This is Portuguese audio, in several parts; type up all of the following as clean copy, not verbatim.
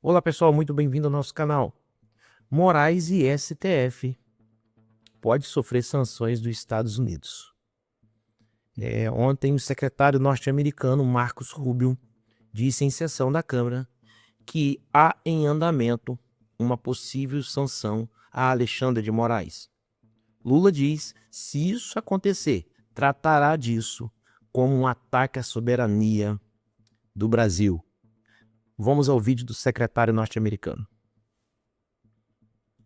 Olá pessoal, muito bem-vindo ao nosso canal. Moraes e STF pode sofrer sanções dos Estados Unidos. Ontem o secretário norte-americano Marcos Rubio disse em sessão da Câmara que há em andamento uma possível sanção a Alexandre de Moraes. Lula diz, se isso acontecer, tratará disso como um ataque à soberania do Brasil. Vamos ao vídeo do secretário norte-americano.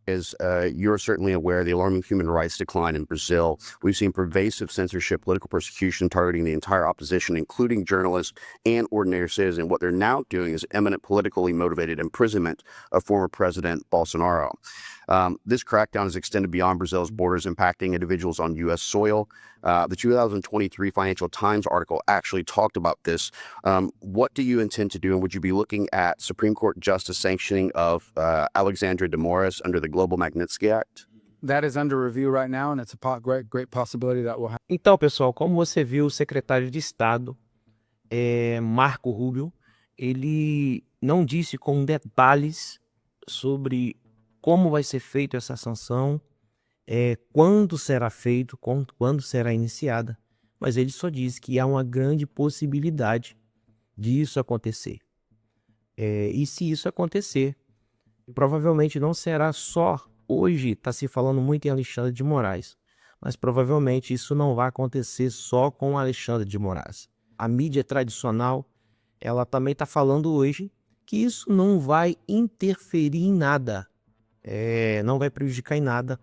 As you're certainly aware, the alarming human rights decline in Brazil. We've seen pervasive censorship, political persecution targeting the entire opposition, including journalists and ordinary citizens. What they're now doing is imminent politically motivated imprisonment of former President Bolsonaro. This crackdown is extended beyond Brazil's borders, impacting individuals on U.S. soil. The 2023 Financial Times article actually talked about this. What do you intend to do, and would you be looking at Supreme Court justice sanctioning of Alexandre de Moraes under the Global Magnitsky Act? That is under review right now, and it's a great possibility that will happen. Então, pessoal, como você viu, o secretário de Estado, Marco Rubio, ele não disse com detalhes sobre como vai ser feita essa sanção, quando será feito, quando será iniciada, mas ele só disse que há uma grande possibilidade disso acontecer. E se isso acontecer, provavelmente não será só hoje, está se falando muito em Alexandre de Moraes, mas provavelmente isso não vai acontecer só com Alexandre de Moraes. A mídia tradicional, ela também está falando hoje que isso não vai interferir em nada, não vai prejudicar em nada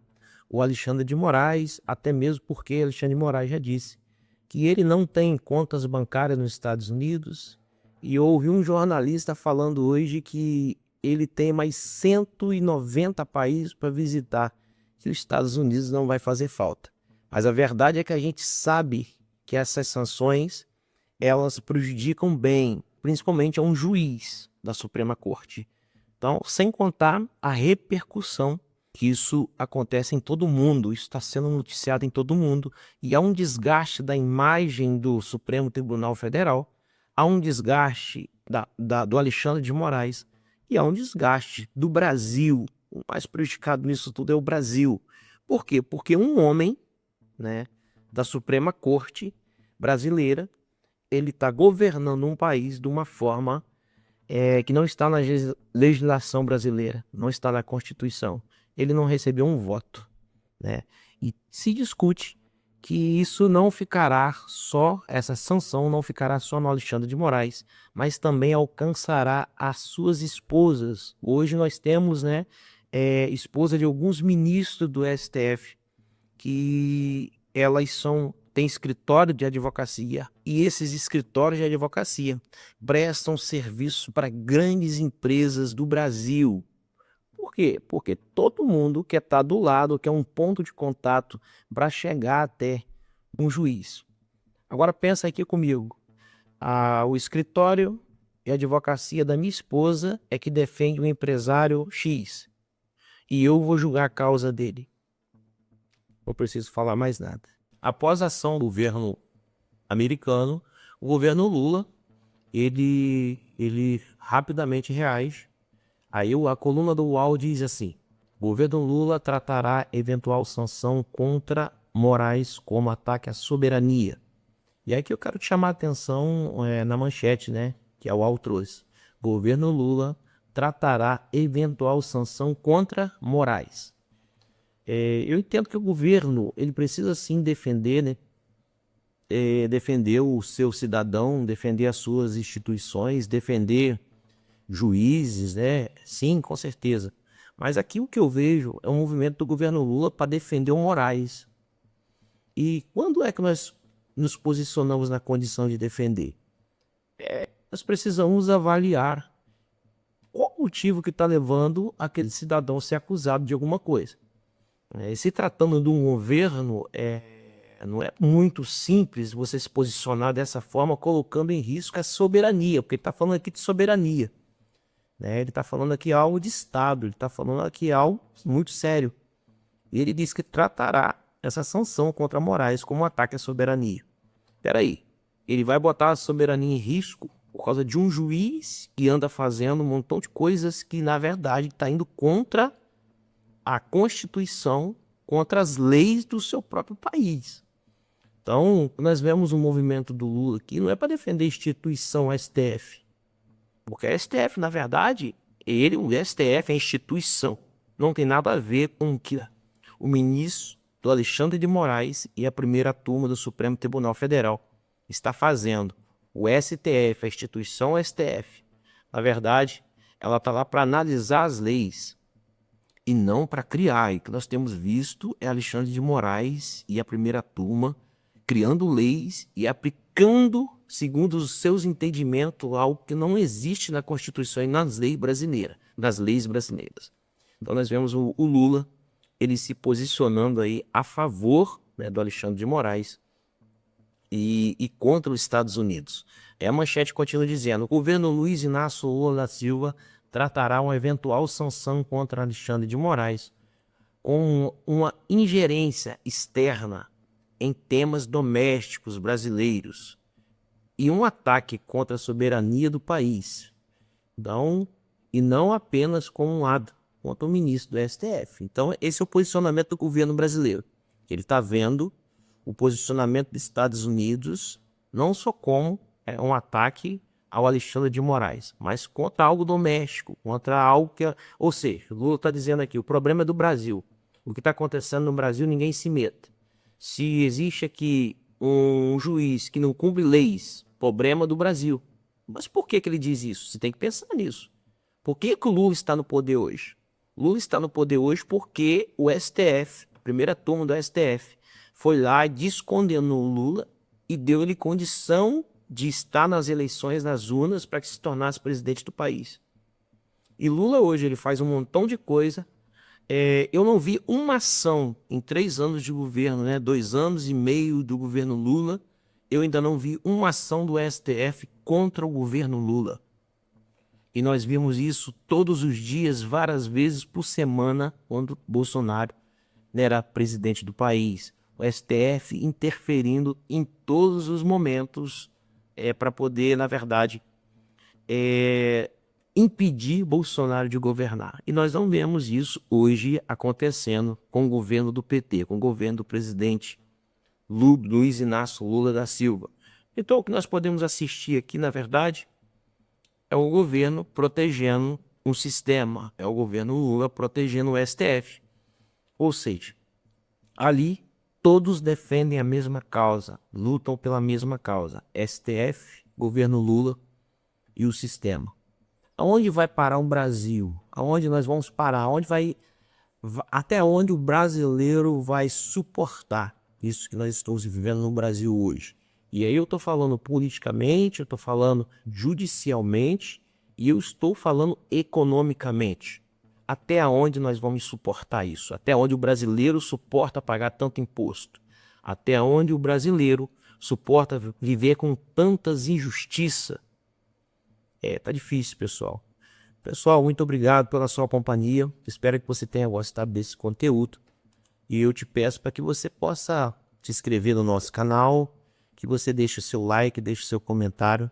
o Alexandre de Moraes, até mesmo porque Alexandre de Moraes já disse que ele não tem contas bancárias nos Estados Unidos, e houve um jornalista falando hoje que ele tem mais 190 países para visitar, que os Estados Unidos não vai fazer falta. Mas a verdade é que a gente sabe que essas sanções, elas prejudicam bem, principalmente a um juiz da Suprema Corte. Então, sem contar a repercussão que isso acontece em todo mundo, isso está sendo noticiado em todo mundo, e há um desgaste da imagem do Supremo Tribunal Federal, há um desgaste do Alexandre de Moraes, e há um desgaste do Brasil. O mais prejudicado nisso tudo é o Brasil. Por quê? Porque um homem, né, da Suprema Corte brasileira, ele está governando um país de uma forma que não está na legislação brasileira, não está na Constituição. Ele não recebeu um voto, né? E se discute que isso não ficará só, essa sanção não ficará só no Alexandre de Moraes, mas também alcançará as suas esposas. Hoje nós temos, né, esposa de alguns ministros do STF, que elas têm escritório de advocacia, e esses escritórios de advocacia prestam serviço para grandes empresas do Brasil. Por quê? Porque todo mundo quer estar do lado, quer um ponto de contato para chegar até um juiz. Agora pensa aqui comigo. O escritório e a advocacia da minha esposa é que defende um empresário X. E eu vou julgar a causa dele. Não preciso falar mais nada. Após a ação do governo americano, o governo Lula, ele rapidamente reage. Aí a coluna do UOL diz assim: o governo Lula tratará eventual sanção contra Moraes como ataque à soberania. E aí que eu quero te chamar a atenção na manchete, né, que a UOL trouxe. O governo Lula tratará eventual sanção contra Moraes. Eu entendo que o governo ele precisa sim defender, né, defender o seu cidadão, defender as suas instituições, defender juízes, né? Sim, com certeza. Mas aqui o que eu vejo é um movimento do governo Lula para defender o Moraes. E quando é que nós nos posicionamos na condição de defender? Nós precisamos avaliar qual o motivo que está levando aquele cidadão a ser acusado de alguma coisa. Se tratando de um governo, não é muito simples você se posicionar dessa forma, colocando em risco a soberania, porque ele está falando aqui de soberania. Ele está falando aqui algo de Estado, ele está falando aqui algo muito sério. E ele diz que tratará essa sanção contra Moraes como um ataque à soberania. Espera aí, ele vai botar a soberania em risco por causa de um juiz que anda fazendo um montão de coisas que, na verdade, está indo contra a Constituição, contra as leis do seu próprio país. Então, nós vemos um movimento do Lula aqui, não é para defender a instituição STF, porque a STF, na verdade, o STF é a instituição, não tem nada a ver com o que o ministro do Alexandre de Moraes e a primeira turma do Supremo Tribunal Federal está fazendo. O STF, a instituição STF, na verdade, ela está lá para analisar as leis e não para criar. E o que nós temos visto é Alexandre de Moraes e a primeira turma criando leis e aplicando, segundo os seus entendimentos, algo que não existe na Constituição e nas leis brasileiras. Então nós vemos o Lula, ele se posicionando aí a favor, né, do Alexandre de Moraes e contra os Estados Unidos. A manchete continua dizendo: o governo Luiz Inácio Lula da Silva tratará uma eventual sanção contra Alexandre de Moraes com uma ingerência externa em temas domésticos brasileiros e um ataque contra a soberania do país. Então, e não apenas como um lado contra o ministro do STF. Então, esse é o posicionamento do governo brasileiro. Ele está vendo o posicionamento dos Estados Unidos não só como um ataque ao Alexandre de Moraes, mas contra algo doméstico, contra algo que... Ou seja, o Lula está dizendo aqui, o problema é do Brasil. O que está acontecendo no Brasil, ninguém se meta. Se existe aqui um juiz que não cumpre leis, problema do Brasil. Mas por que ele diz isso? Você tem que pensar nisso. Por que o Lula está no poder hoje? O Lula está no poder hoje porque o STF, a primeira turma do STF, foi lá e descondenou o Lula e deu-lhe condição de estar nas eleições, nas urnas, para que se tornasse presidente do país. E Lula hoje ele faz um montão de coisa. Eu não vi uma ação em 3 anos de governo, né? 2 anos e meio do governo Lula, eu ainda não vi uma ação do STF contra o governo Lula. E nós vimos isso todos os dias, várias vezes por semana, quando Bolsonaro era presidente do país. O STF interferindo em todos os momentos para poder, na verdade, impedir Bolsonaro de governar. E nós não vemos isso hoje acontecendo com o governo do PT, com o governo do presidente Luiz Inácio Lula da Silva. Então, o que nós podemos assistir aqui, na verdade, é o governo protegendo um sistema, é o governo Lula protegendo o STF. Ou seja, ali todos defendem a mesma causa, lutam pela mesma causa. STF, governo Lula e o sistema. Aonde vai parar o Brasil? Aonde nós vamos parar? Até onde o brasileiro vai suportar isso que nós estamos vivendo no Brasil hoje? E aí eu estou falando politicamente, eu estou falando judicialmente e eu estou falando economicamente. Até onde nós vamos suportar isso? Até onde o brasileiro suporta pagar tanto imposto? Até onde o brasileiro suporta viver com tantas injustiças? Tá difícil, pessoal. Pessoal, muito obrigado pela sua companhia. Espero que você tenha gostado desse conteúdo. E eu te peço para que você possa se inscrever no nosso canal, que você deixe o seu like, deixe o seu comentário.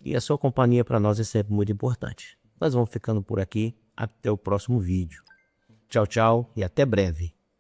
E a sua companhia para nós é sempre muito importante. Nós vamos ficando por aqui. Até o próximo vídeo. Tchau, tchau e até breve.